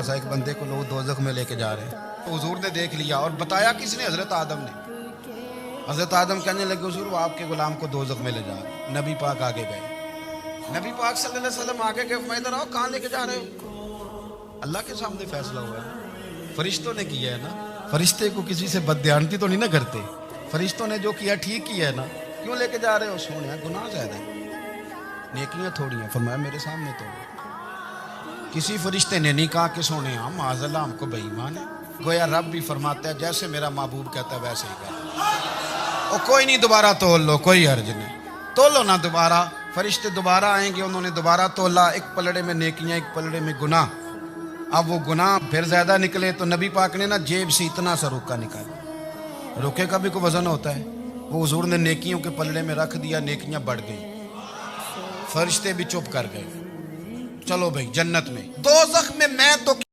सा एक बंदे को लोग दोज़ख में लेके जा रहे हैं, तो हुजूर ने देख लिया और बताया किसने? हजरत आदम ने। हजरत आदम कहने लगे हुजूर वो आपके गुलाम को दोज़ख में ले जा रहे हैं। नबी पाक आगे गए, नबी पाक सल्लल्लाहु अलैहि वसल्लम आगे गए, मैं इधर आओ, कहाँ लेके जा रहे हो? अल्लाह के सामने फैसला हुआ है, फरिश्तों ने किया है ना। फरिश्ते को किसी से बदध्यानती तो नहीं ना करते, फरिश्तों ने जो किया ठीक किया है ना। क्यों लेके जा रहे हो? सोने गुनाह ज्यादा है, नेकियां थोड़ी हैं। फरमाया मेरे सामने तो किसी फरिश्ते ने नहीं कहा कि सोने हम माज़अल्लाह हमको बेईमान है। गोया रब भी फरमाता है जैसे मेरा महबूब कहता है वैसे ही कर। और कोई नहीं, दोबारा तोल लो, कोई हर्ज नहीं, तोलो ना दोबारा। फरिश्ते दोबारा आएंगे, उन्होंने दोबारा तोला, एक पलड़े में नेकियां एक पलड़े में गुनाह। अब वो गुनाह फिर ज्यादा निकले तो नबी पाक ने ना जेब से इतना सा रुका निकाला। रुके का भी कोई वजन होता है, वो हुजूर ने नेकियों के पलड़े में रख दिया, नेकियां बढ़ गई, फरिश्ते भी चुप कर गए। चलो भाई जन्नत में। दोज़ख में मैं तो